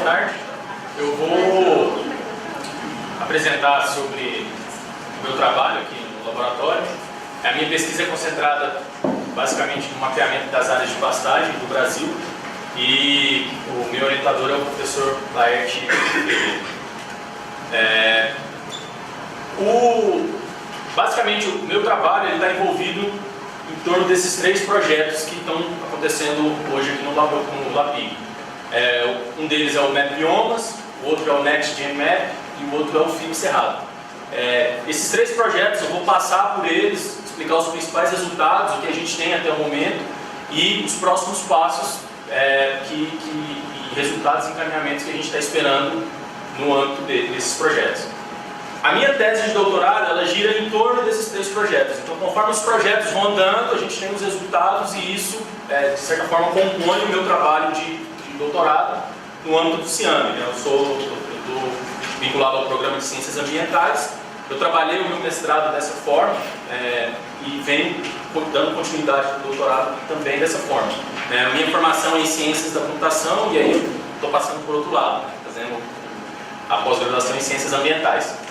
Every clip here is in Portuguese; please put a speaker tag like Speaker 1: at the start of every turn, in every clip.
Speaker 1: tarde. Eu vou apresentar sobre o meu trabalho aqui no laboratório. A minha pesquisa é concentrada basicamente no mapeamento das áreas de pastagem do Brasil e o meu orientador é o professor Laerte Pereira. Basicamente, o meu trabalho está envolvido em torno desses 3 projetos que estão acontecendo hoje aqui no LAPIG. Um deles é o Map Biomas, o outro é o Next Gen Map e o outro é o FIM Cerrado. Esses 3 projetos eu vou passar por eles, explicar os principais resultados, o que a gente tem até o momento e os próximos passos e resultados e encaminhamentos que a gente está esperando no âmbito desses projetos. A minha tese de doutorado, ela gira em torno desses 3 projetos. Então, conforme os projetos vão andando, a gente tem os resultados e isso, de certa forma, compõe o meu trabalho de doutorado no âmbito do CIAME. Eu estou vinculado ao Programa de Ciências Ambientais. Eu trabalhei o meu mestrado dessa forma e venho dando continuidade para o doutorado também dessa forma. A minha formação é em Ciências da Computação e aí eu estou passando por outro lado, fazendo a pós-graduação em Ciências Ambientais.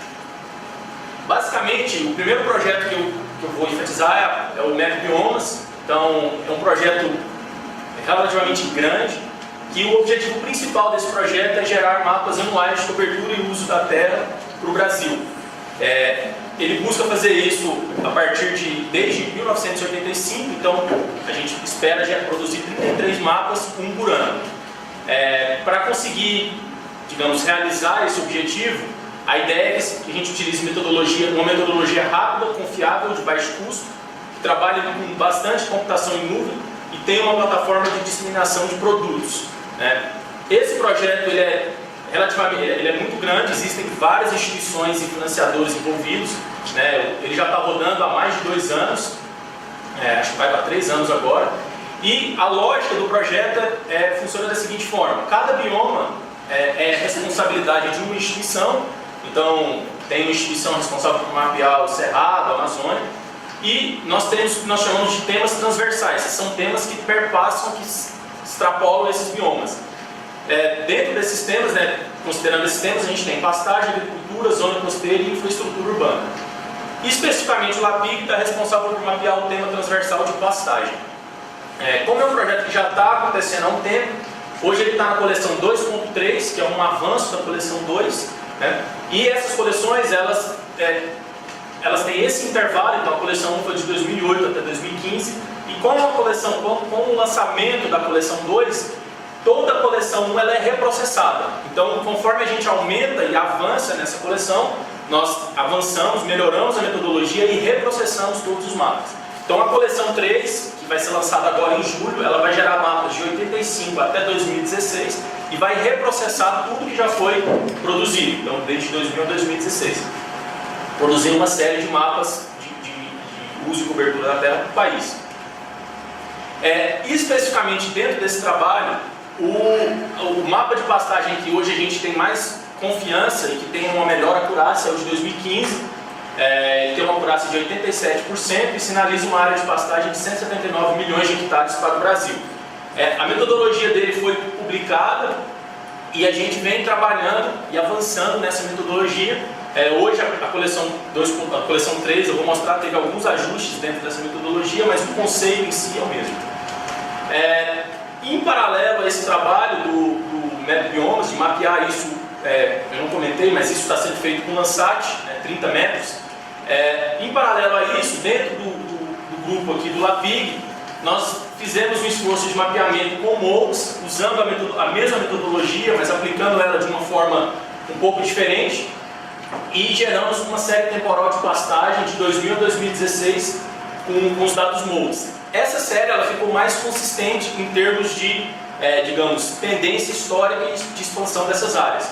Speaker 1: Basicamente, o primeiro projeto que eu vou enfatizar é o Map Biomas. Então, é um projeto relativamente grande, que o objetivo principal desse projeto é gerar mapas anuais de cobertura e uso da terra para o Brasil. Ele busca fazer isso a partir desde 1985, então a gente espera já produzir 33 mapas, um por ano. Para conseguir, digamos, realizar esse objetivo, a ideia é que a gente utilize uma metodologia rápida, confiável, de baixo custo, que trabalhe com bastante computação em nuvem e tenha uma plataforma de disseminação de produtos. Esse projeto ele é muito grande, existem várias instituições e financiadores envolvidos. Ele já está rodando há mais de 2 anos, acho que vai para 3 anos agora. E a lógica do projeto funciona da seguinte forma: cada bioma é responsabilidade de uma instituição. Então, tem uma instituição responsável por mapear o Cerrado, a Amazônia, e nós chamamos de temas transversais. São temas que perpassam, que extrapolam esses biomas. Dentro desses temas, considerando esses temas, a gente tem pastagem, agricultura, zona costeira e infraestrutura urbana. E, especificamente, o LAPIG está responsável por mapear o tema transversal de pastagem. Como é um projeto que já está acontecendo há um tempo, hoje ele está na coleção 2.3, que é um avanço da coleção 2, e essas coleções, elas têm esse intervalo. Então a coleção 1 foi de 2008 até 2015, e com o lançamento da coleção 2, toda a coleção 1 ela é reprocessada. Então, conforme a gente aumenta e avança nessa coleção, nós avançamos, melhoramos a metodologia e reprocessamos todos os mapas. Então a coleção 3, que vai ser lançada agora em julho, ela vai gerar mapas de 85 até 2016 e vai reprocessar tudo que já foi produzido, então desde 2000 a 2016. Produzir uma série de mapas de uso e cobertura da terra do país. Especificamente dentro desse trabalho, o mapa de pastagem que hoje a gente tem mais confiança e que tem uma melhor acurácia é o de 2015. Tem uma acurácia de 87% e sinaliza uma área de pastagem de 179 milhões de hectares para o Brasil. A metodologia dele foi publicada e a gente vem trabalhando e avançando nessa metodologia. Hoje a coleção 3, eu vou mostrar, teve alguns ajustes dentro dessa metodologia, mas o conceito em si é o mesmo. Em paralelo a esse trabalho do Map Biomas, de mapear isso, eu não comentei, mas isso está sendo feito com Landsat, 30 metros. Em paralelo a isso, dentro do grupo aqui do LAPIG, nós fizemos um esforço de mapeamento com MOLDS, usando a mesma metodologia, mas aplicando ela de uma forma um pouco diferente, e geramos uma série temporal de pastagem de 2000 a 2016 com os dados MOLDS. Essa série ela ficou mais consistente em termos de, digamos, tendência histórica e de expansão dessas áreas.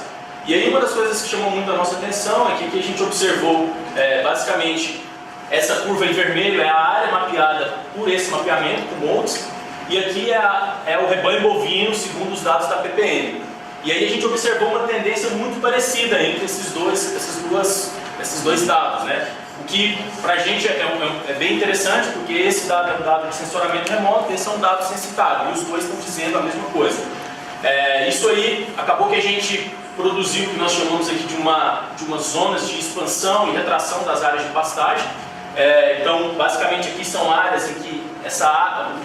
Speaker 1: E aí uma das coisas que chamou muito a nossa atenção é que aqui a gente observou, basicamente, essa curva em vermelho é a área mapeada por esse mapeamento com MOLDS, e aqui é o rebanho bovino segundo os dados da PPN. E aí a gente observou uma tendência muito parecida entre esses dois dados, O que para a gente é bem interessante, porque esse dado é um dado de sensoramento remoto e esse é um dado censitário, e os dois estão dizendo a mesma coisa. Isso aí acabou que a gente produziu o que nós chamamos aqui de umas zonas de expansão e retração das áreas de pastagem. Então, basicamente aqui são áreas em que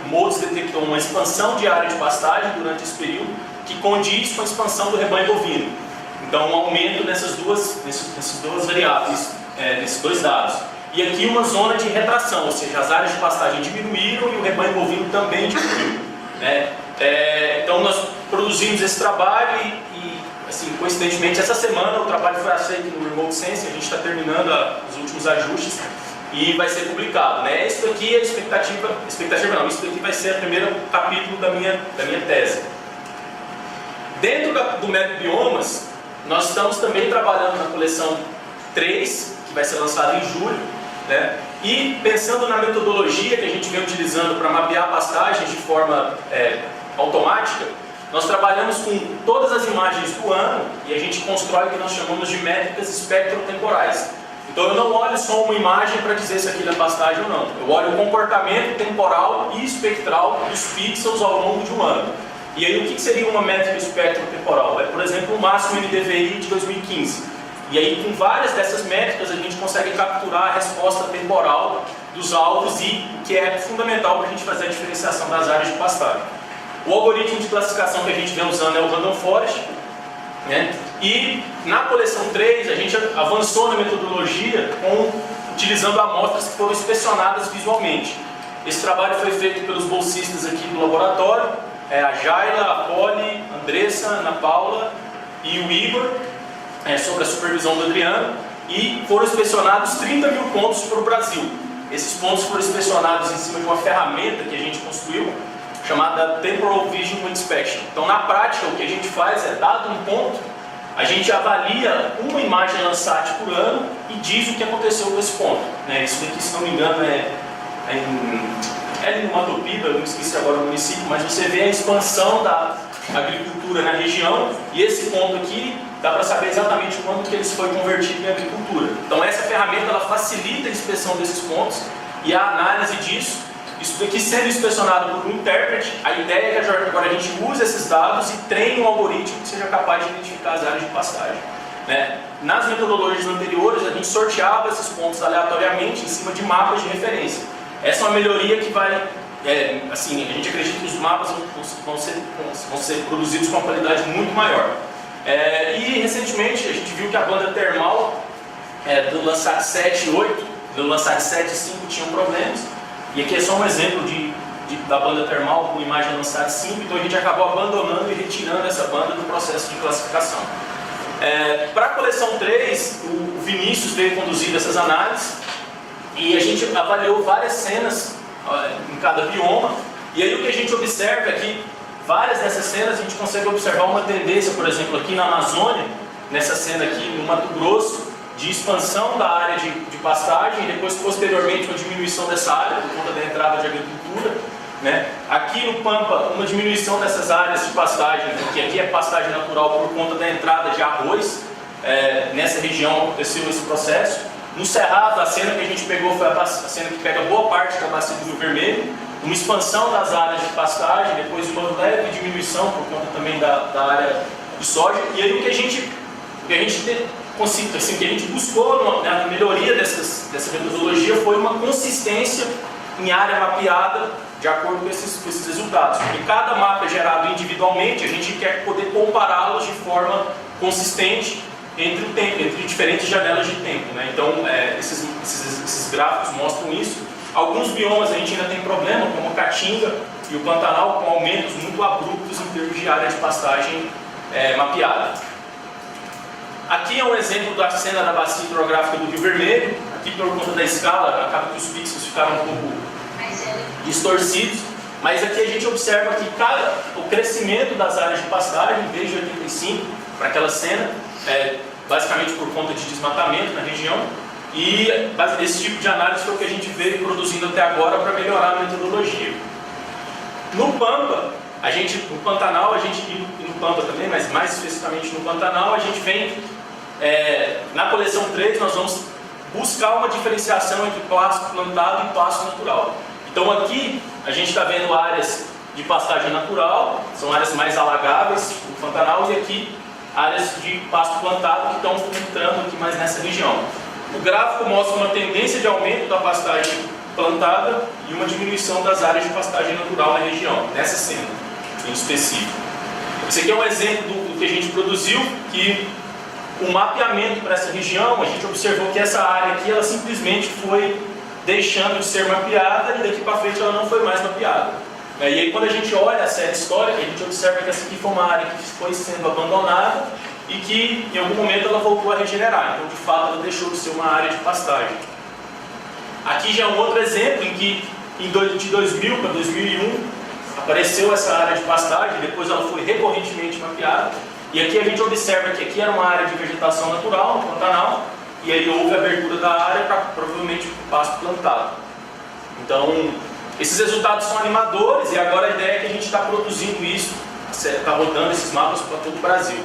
Speaker 1: o MODES detectou uma expansão de área de pastagem durante esse período que condiz com a expansão do rebanho bovino. Então, um aumento nessas duas variáveis, nesses dois dados. E aqui uma zona de retração, ou seja, as áreas de pastagem diminuíram e o rebanho bovino também diminuiu. Então, nós produzimos esse trabalho e assim, coincidentemente, essa semana o trabalho foi aceito no Remote Sensing, a gente está terminando os últimos ajustes e vai ser publicado. Isso aqui é a expectativa não, isso aqui vai ser o primeiro capítulo da minha tese. Dentro do método Biomas, nós estamos também trabalhando na coleção 3, que vai ser lançada em julho, e pensando na metodologia que a gente vem utilizando para mapear pastagens de forma automática, nós trabalhamos com todas as imagens do ano e a gente constrói o que nós chamamos de métricas espectrotemporais. Então eu não olho só uma imagem para dizer se aquilo é pastagem ou não. Eu olho o comportamento temporal e espectral dos pixels ao longo de um ano. E aí o que seria uma métrica espectrotemporal? Por exemplo, o máximo NDVI de 2015. E aí com várias dessas métricas a gente consegue capturar a resposta temporal dos alvos e que é fundamental para a gente fazer a diferenciação das áreas de pastagem. O algoritmo de classificação que a gente vem usando é o Random Forest, e na coleção 3 a gente avançou na metodologia utilizando amostras que foram inspecionadas visualmente. Esse trabalho foi feito pelos bolsistas aqui do laboratório, a Jaila, a Poli, a Andressa, a Ana Paula e o Igor, sob a supervisão do Adriano, e foram inspecionados 30 mil pontos para o Brasil. Esses pontos foram inspecionados em cima de uma ferramenta que a gente construiu, chamada Temporal Vision Inspection. Então, na prática, o que a gente faz é, dado um ponto, a gente avalia uma imagem Landsat por ano e diz o que aconteceu com esse ponto. Isso daqui, se não me engano, é em Matopíba, eu não esqueci agora o município, mas você vê a expansão da agricultura na região e esse ponto aqui dá para saber exatamente quando que ele foi convertido em agricultura. Então, essa ferramenta ela facilita a inspeção desses pontos e a análise disso. Isso daqui sendo inspecionado por um intérprete, a ideia é que agora a gente use esses dados e treine um algoritmo que seja capaz de identificar as áreas de pastagem. Nas metodologias anteriores, a gente sorteava esses pontos aleatoriamente em cima de mapas de referência. Essa é uma melhoria que vai, assim, a gente acredita que os mapas vão ser produzidos com uma qualidade muito maior. E recentemente a gente viu que a banda termal do Landsat 7 e 8, do Landsat 7 e 5 tinham problemas. E aqui é só um exemplo da banda termal com imagem Landsat 5, então a gente acabou abandonando e retirando essa banda do processo de classificação. Para a coleção 3, o Vinícius veio conduzindo essas análises e a gente avaliou várias cenas em cada bioma, e aí o que a gente observa é que várias dessas cenas a gente consegue observar uma tendência, por exemplo, aqui na Amazônia, nessa cena aqui no Mato Grosso, de expansão da área de pastagem e depois, posteriormente, uma diminuição dessa área por conta da entrada de agricultura. Aqui no Pampa, uma diminuição dessas áreas de pastagem, que aqui é pastagem natural por conta da entrada de arroz. Nessa região aconteceu esse processo. No Cerrado, a cena que a gente pegou foi a cena que pega boa parte da bacia do Rio Vermelho, uma expansão das áreas de pastagem, depois uma leve diminuição por conta também da área de soja. E aí o que a gente buscou na melhoria dessa metodologia foi uma consistência em área mapeada de acordo com esses resultados. Porque cada mapa é gerado individualmente, a gente quer poder compará-los de forma consistente entre diferentes janelas de tempo. Então, esses gráficos mostram isso. Alguns biomas a gente ainda tem problema, como a Caatinga e o Pantanal, com aumentos muito abruptos em termos de área de pastagem mapeada. Aqui é um exemplo da cena da bacia hidrográfica do Rio Vermelho. Aqui, por conta da escala, acaba que os pixels ficaram um pouco distorcidos, mas aqui a gente observa que o crescimento das áreas de pastagem, desde 85 para aquela cena, basicamente por conta de desmatamento na região, e esse tipo de análise foi o que a gente veio produzindo até agora para melhorar a metodologia. No Pampa, no Pantanal, e no Pampa também, mas mais especificamente no Pantanal, a gente vem, na coleção 3, nós vamos buscar uma diferenciação entre pasto plantado e pasto natural. Então aqui, a gente está vendo áreas de pastagem natural, são áreas mais alagáveis do Pantanal, e aqui áreas de pasto plantado que estão entrando aqui mais nessa região. O gráfico mostra uma tendência de aumento da pastagem plantada e uma diminuição das áreas de pastagem natural na região, nessa cena em específico. Esse aqui é um exemplo do que a gente produziu, que o mapeamento para essa região, a gente observou que essa área aqui, ela simplesmente foi deixando de ser mapeada, e daqui para frente ela não foi mais mapeada. E aí, quando a gente olha a série histórica, a gente observa que essa aqui foi uma área que foi sendo abandonada e que em algum momento ela voltou a regenerar. Então, de fato, ela deixou de ser uma área de pastagem. Aqui já é um outro exemplo em que de 2000 para 2001 apareceu essa área de pastagem, depois ela foi recorrentemente mapeada. E aqui a gente observa que aqui era uma área de vegetação natural, no Pantanal, e aí houve a abertura da área para provavelmente pasto plantado. Então, esses resultados são animadores, e agora a ideia é que a gente está produzindo isso, está rodando esses mapas para todo o Brasil.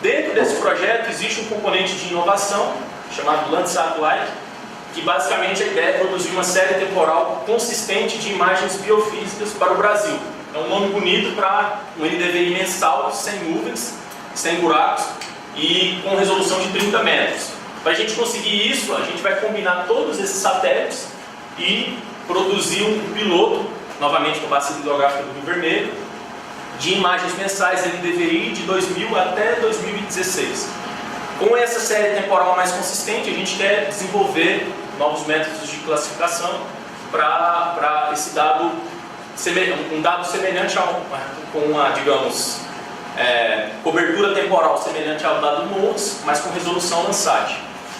Speaker 1: Dentro desse projeto existe um componente de inovação, chamado Landsat-like, que basicamente a ideia é produzir uma série temporal consistente de imagens biofísicas para o Brasil. É um nome bonito para um NDVI mensal, sem nuvens, sem buracos e com resolução de 30 metros. Para a gente conseguir isso, a gente vai combinar todos esses satélites e produzir um piloto, novamente com a bacia hidrográfica do Rio Vermelho, de imagens mensais NDVI de 2000 até 2016. Com essa série temporal mais consistente, a gente quer desenvolver novos métodos de classificação para esse dado, um dado semelhante com uma, digamos, cobertura temporal semelhante ao dado MODES, mas com resolução Landsat.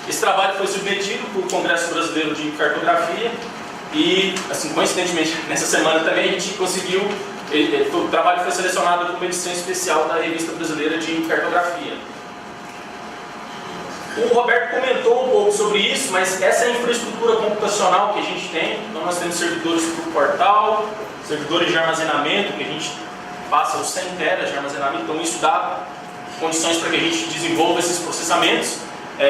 Speaker 1: Esse trabalho foi submetido para o Congresso Brasileiro de Cartografia e, assim, coincidentemente, nessa semana também a gente conseguiu, o trabalho foi selecionado como edição especial da Revista Brasileira de Cartografia. O Roberto comentou um pouco sobre isso, mas essa é a infraestrutura computacional que a gente tem. Então nós temos servidores para o portal, servidores de armazenamento, que a gente passa os 100 teras de armazenamento, então isso dá condições para que a gente desenvolva esses processamentos.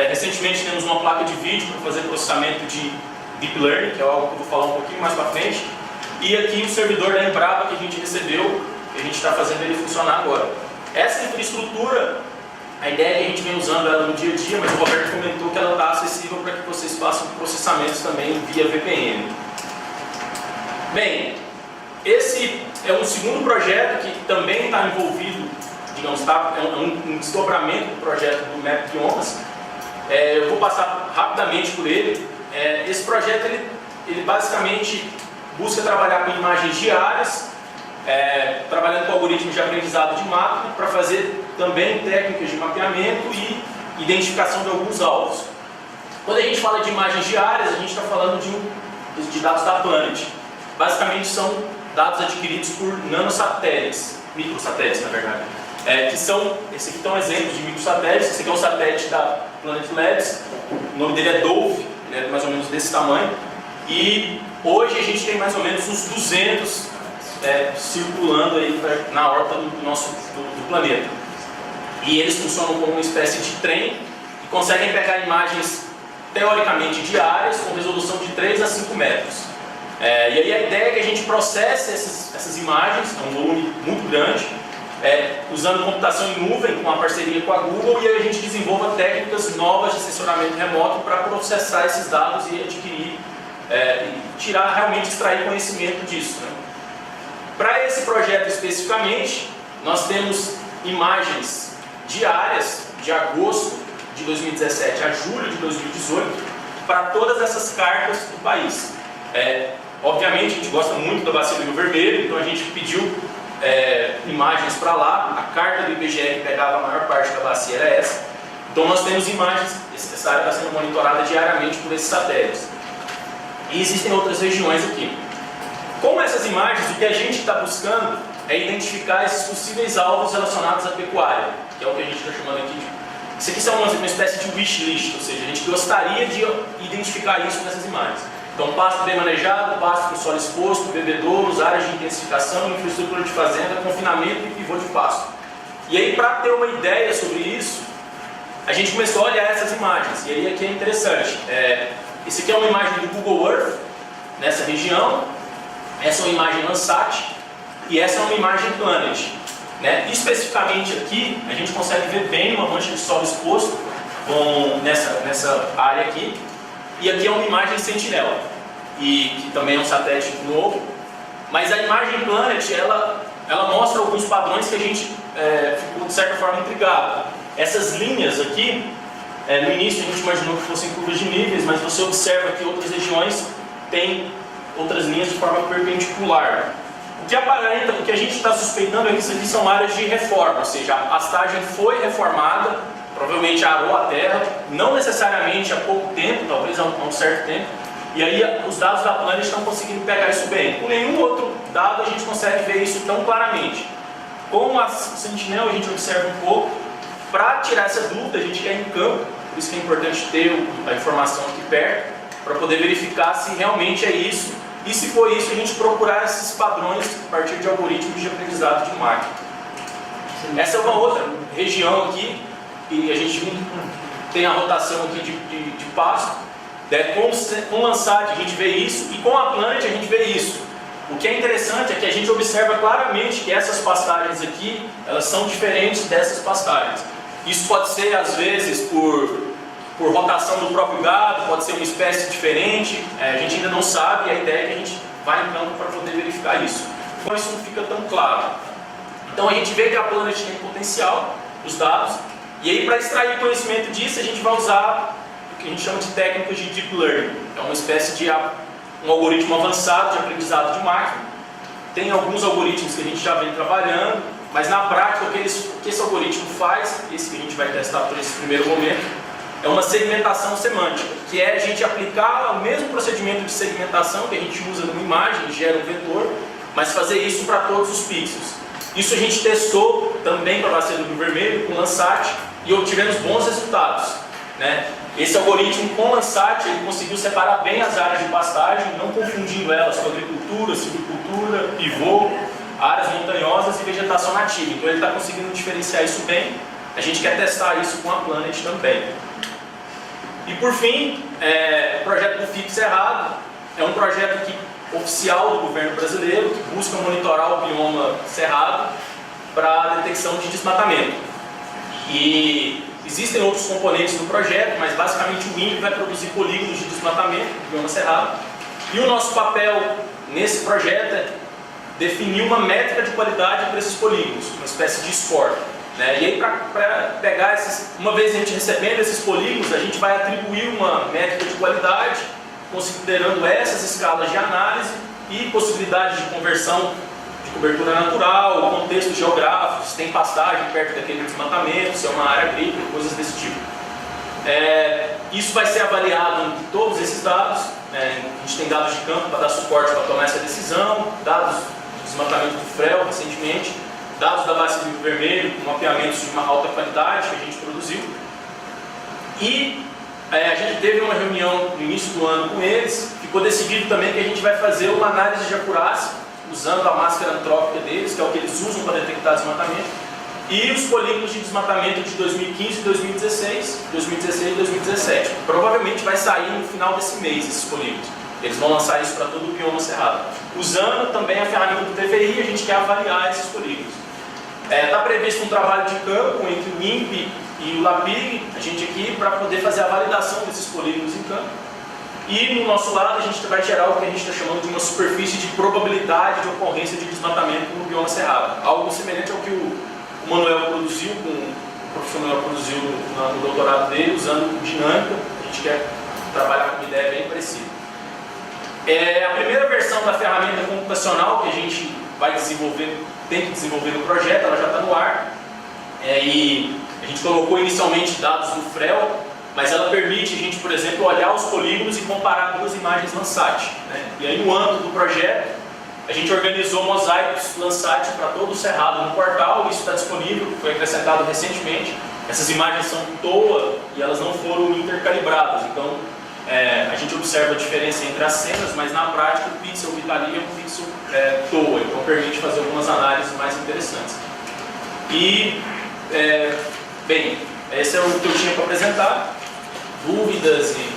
Speaker 1: Recentemente temos uma placa de vídeo para fazer processamento de Deep Learning, que é algo que eu vou falar um pouquinho mais para frente. E aqui o servidor da Embrapa que a gente recebeu, que a gente está fazendo ele funcionar agora. Essa infraestrutura, a ideia é que a gente vem usando ela no dia a dia, mas o Roberto comentou que ela está acessível para que vocês façam processamentos também via VPN. Bem, esse é um segundo projeto que também está envolvido, digamos, é um desdobramento do projeto do Map Biomas. Eu vou passar rapidamente por ele. Esse projeto ele basicamente busca trabalhar com imagens diárias, trabalhando com algoritmos de aprendizado de máquina para fazer também técnicas de mapeamento e identificação de alguns alvos. Quando a gente fala de imagens diárias, a gente está falando de dados da Planet. Basicamente são dados adquiridos por nanosatélites, microsatélites na verdade. Esse aqui é um exemplo de microsatélites. Esse aqui é um satélite da Planet Labs, o nome dele é Dove, ele é mais ou menos desse tamanho. E hoje a gente tem mais ou menos uns 200 circulando aí na órbita do planeta. E eles funcionam como uma espécie de trem e conseguem pegar imagens teoricamente diárias com resolução de 3 a 5 metros. E aí a ideia é que a gente processe essas imagens, é um volume muito grande, usando computação em nuvem, com uma parceria com a Google, e aí a gente desenvolva técnicas novas de sensoramento remoto para processar esses dados e adquirir, realmente extrair conhecimento disso, né? Para esse projeto especificamente, nós temos imagens diárias de agosto de 2017 a julho de 2018 para todas essas cartas do país. Obviamente a gente gosta muito da bacia do Rio Vermelho, então a gente pediu imagens para lá. A carta do IBGE que pegava a maior parte da bacia era essa. Então nós temos imagens, essa área está sendo monitorada diariamente por esses satélites. E existem outras regiões aqui. Com essas imagens, o que a gente está buscando é identificar esses possíveis alvos relacionados à pecuária, que é o que a gente está chamando aqui de... Isso aqui é uma espécie de wish list, ou seja, a gente gostaria de identificar isso nessas imagens. Então, pasto bem manejado, pasto com solo exposto, bebedouros, áreas de intensificação, infraestrutura de fazenda, confinamento e pivô de pasto. E aí, para ter uma ideia sobre isso, a gente começou a olhar essas imagens. E aí aqui é interessante. Esse aqui é uma imagem do Google Earth, nessa região. Essa é uma imagem Landsat. E essa é uma imagem Planet. Né? Especificamente aqui, a gente consegue ver bem uma mancha de solo exposto nessa área aqui. E aqui é uma imagem Sentinel, que também é um satélite novo. Mas a imagem Planet, ela mostra alguns padrões que a gente ficou de certa forma intrigado. Essas linhas aqui, no início a gente imaginou que fossem curvas de níveis, mas você observa que outras regiões têm outras linhas de forma perpendicular. O que aparenta, o que a gente está suspeitando é que isso aqui são áreas de reforma, ou seja, a pastagem foi reformada, provavelmente arou a terra, não necessariamente há pouco tempo, talvez há um certo tempo, e aí os dados da Planet estão conseguindo pegar isso bem. Com nenhum outro dado a gente consegue ver isso tão claramente. Com a Sentinel a gente observa um pouco. Para tirar essa dúvida, a gente quer em campo, por isso que é importante ter a informação aqui perto, para poder verificar se realmente é isso, e se for isso, a gente procurar esses padrões a partir de algoritmos de aprendizado de máquina. Essa é uma outra região aqui, e a gente tem a rotação aqui de pasto, né? Com o Landsat a gente vê isso, e com a Planet a gente vê isso. O que é interessante é que a gente observa claramente que essas pastagens aqui, elas são diferentes dessas pastagens. Isso pode ser, às vezes, por rotação do próprio gado, pode ser uma espécie diferente, a gente ainda não sabe, e a ideia é que a gente vai em campo para poder verificar isso. Então isso não fica tão claro. Então a gente vê que a Planet tem potencial, os dados, e aí para extrair conhecimento disso a gente vai usar o que a gente chama de técnicas de Deep Learning. É uma espécie de um algoritmo avançado de aprendizado de máquina. Tem alguns algoritmos que a gente já vem trabalhando, mas na prática o que esse algoritmo faz, esse que a gente vai testar por esse primeiro momento, é uma segmentação semântica, que é a gente aplicar o mesmo procedimento de segmentação que a gente usa numa imagem, gera um vetor, mas fazer isso para todos os pixels. Isso a gente testou também para a bacia do Rio Vermelho, com o Landsat, e obtivemos bons resultados. Né? Esse algoritmo com o Landsat, ele conseguiu separar bem as áreas de pastagem, não confundindo elas com agricultura, silvicultura, pivô, áreas montanhosas e vegetação nativa. Então ele está conseguindo diferenciar isso bem. A gente quer testar isso com a Planet também. E por fim, o projeto do FIP Cerrado é um projeto oficial do governo brasileiro que busca monitorar o bioma cerrado para detecção de desmatamento. E existem outros componentes do projeto, mas basicamente o INPE vai produzir polígonos de desmatamento do bioma cerrado. E o nosso papel nesse projeto é definir uma métrica de qualidade para esses polígonos, uma espécie de score. Né? E aí, para pegar uma vez a gente recebendo esses polígonos, a gente vai atribuir uma métrica de qualidade, considerando essas escalas de análise e possibilidade de conversão de cobertura natural, contexto geográfico, se tem pastagem perto daquele desmatamento, se é uma área agrícola, coisas desse tipo. Isso vai ser avaliado em todos esses dados. A gente tem dados de campo para dar suporte para tomar essa decisão, dados do desmatamento do FREL recentemente, dados da Bacia do Rio Vermelho, com mapeamentos de uma alta qualidade que a gente produziu. E a gente teve uma reunião no início do ano com eles, ficou decidido também que a gente vai fazer uma análise de acurácia, usando a máscara antrópica deles, que é o que eles usam para detectar desmatamento, e os polígonos de desmatamento de 2015, 2016 e 2017. Provavelmente vai sair no final desse mês esses polígonos. Eles vão lançar isso para todo o bioma cerrado. Usando também a ferramenta do TVI, a gente quer avaliar esses polígonos. Está previsto um trabalho de campo entre o INPE e o LAPIG, a gente aqui, para poder fazer a validação desses polígonos em campo. E no nosso lado a gente vai gerar o que a gente está chamando de uma superfície de probabilidade de ocorrência de desmatamento no bioma cerrado. Algo semelhante ao que o Manuel produziu, o professor Manuel produziu no doutorado dele, usando dinâmica. A gente quer trabalhar com uma ideia bem parecida. A primeira versão da ferramenta computacional que a gente vai desenvolver, tem que desenvolver no projeto, ela já está no ar. E a gente colocou inicialmente dados do FREL, mas ela permite a gente, por exemplo, olhar os polígonos e comparar duas imagens Landsat. Né? E aí, no âmbito do projeto, a gente organizou mosaicos Landsat para todo o cerrado no portal. Isso está disponível, foi acrescentado recentemente. Essas imagens são TOA e elas não foram intercalibradas. Então, a gente observa a diferença entre as cenas, mas na prática o pixel que está ali é um pixel TOA. Então, permite fazer algumas análises mais interessantes. E, bem, esse é o que eu tinha para apresentar. Dúvidas e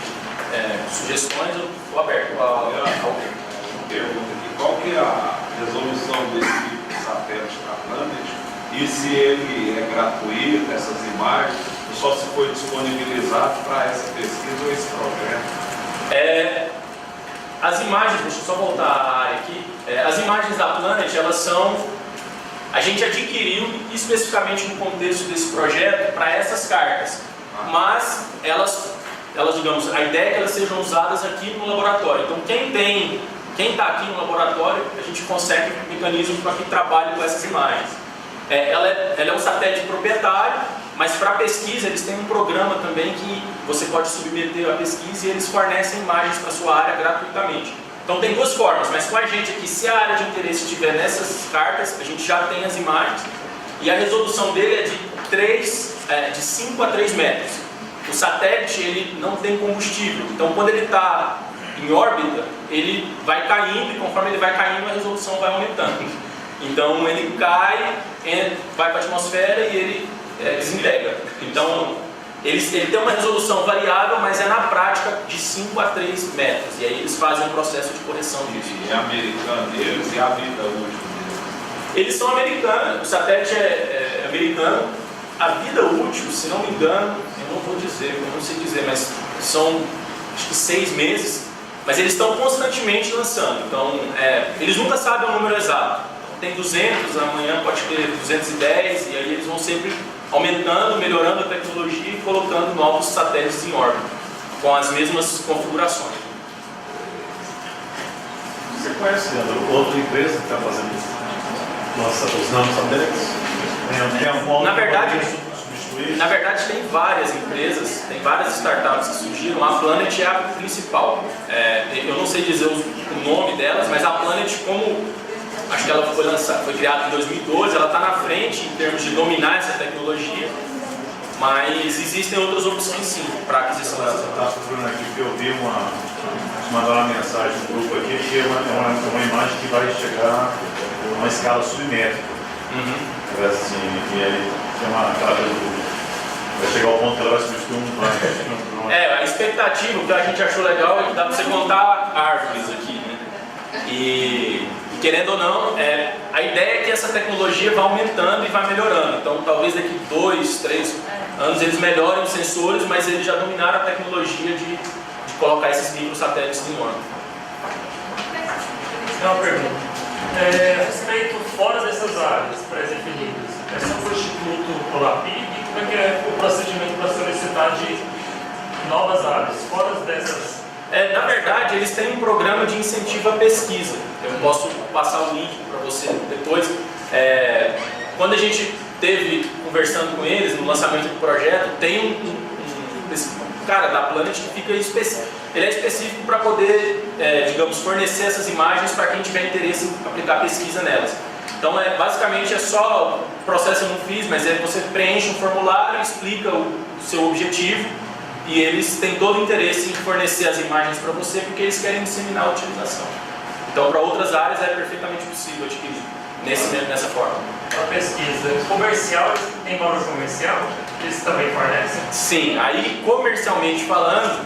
Speaker 1: sugestões, eu estou aberto a alguém.
Speaker 2: Pergunta aqui, qual que é a resolução desse E se ele é gratuito, essas imagens, só se foi disponibilizado para essa pesquisa ou esse projeto?
Speaker 1: As imagens, deixa eu só voltar à área aqui, as imagens da Planet, elas são, a gente adquiriu especificamente no contexto desse projeto para essas cargas, mas elas, digamos, a ideia é que elas sejam usadas aqui no laboratório. Então quem está aqui no laboratório, a gente consegue mecanismos para que trabalhe com essas imagens. Ela é um satélite proprietário, mas para pesquisa eles têm um programa também que você pode submeter a pesquisa e eles fornecem imagens para a sua área gratuitamente. Então tem duas formas, mas com a gente aqui, se a área de interesse estiver nessas cartas, a gente já tem as imagens e a resolução dele é de 5 a 3 metros. O satélite ele não tem combustível, então quando ele está em órbita, ele vai caindo e conforme ele vai caindo a resolução vai aumentando. Então ele cai, vai para a atmosfera e ele desintegra. Então ele tem uma resolução variável, mas é na prática de 5 a 3 metros. E aí eles fazem um processo de correção disso.
Speaker 2: E é americano deles e a vida útil deles?
Speaker 1: Eles são americanos, o satélite é americano. A vida útil, se não me engano, eu não vou dizer, eu não sei dizer, mas são acho que 6 meses. Mas eles estão constantemente lançando. Então eles nunca sabem o número exato. Tem 200, amanhã pode ter 210, e aí eles vão sempre aumentando, melhorando a tecnologia e colocando novos satélites em órbita, com as mesmas configurações.
Speaker 3: Você conhece outra empresa que está fazendo os nanosatélites? Tem alguma
Speaker 1: Na verdade tem várias empresas, tem várias startups que surgiram. A Planet é a principal. Eu não sei dizer o nome delas, mas a Planet, como acho que ela foi criada em 2012, ela está na frente em termos de dominar essa tecnologia, mas existem outras opções sim para aquisição dessa tecnologia.
Speaker 3: Bruno, aqui que eu vi mandaram uma mensagem no grupo aqui que é uma imagem que vai chegar a uma escala submétrica. Assim, e aí tem aquela coisa vai chegar ao ponto que ela vai substituir um plano.
Speaker 1: A expectativa, o que a gente achou legal é que dá para você contar árvores aqui, né? E querendo ou não, a ideia é que essa tecnologia vá aumentando e vá melhorando. Então, talvez daqui 2, 3 anos eles melhorem os sensores, mas eles já dominaram a tecnologia de colocar esses microsatélites em órbita.
Speaker 4: Tem uma pergunta. A respeito fora dessas áreas pré-definidas, é só para o Instituto Colapig? Como é que é o procedimento para solicitar de novas áreas, fora dessas?
Speaker 1: Na verdade, eles têm um programa de incentivo à pesquisa. Eu posso passar o link para você depois. Quando a gente esteve conversando com eles no lançamento do projeto, tem um cara da Planet que fica específico. Ele é específico para poder, digamos, fornecer essas imagens para quem tiver interesse em aplicar pesquisa nelas. Então, basicamente é só o processo eu não fiz, mas você preenche um formulário, explica o seu objetivo. E eles têm todo o interesse em fornecer as imagens para você porque eles querem disseminar a utilização. Então, para outras áreas é perfeitamente possível adquirir nessa forma.
Speaker 4: A pesquisa comercial, tem valor comercial? Eles também fornecem?
Speaker 1: Sim, aí comercialmente falando,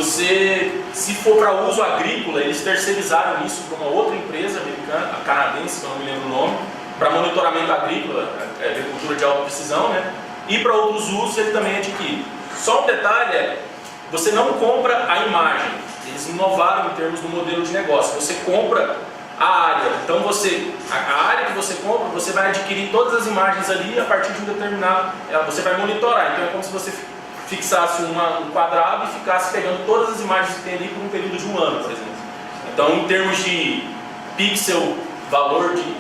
Speaker 1: se for para uso agrícola, eles terceirizaram isso para uma outra empresa americana, a canadense, que eu não me lembro o nome, para monitoramento agrícola, agricultura de alta precisão, né? E para outros usos ele também adquire. Só um detalhe você não compra a imagem, eles inovaram em termos do modelo de negócio, você compra a área, então a área que você compra, você vai adquirir todas as imagens ali a partir de um determinado, você vai monitorar, então é como se você fixasse um quadrado e ficasse pegando todas as imagens que tem ali por um período de 1 ano, por exemplo. Então em termos de pixel, valor de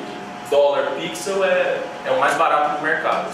Speaker 1: dólar pixel é o mais barato do mercado.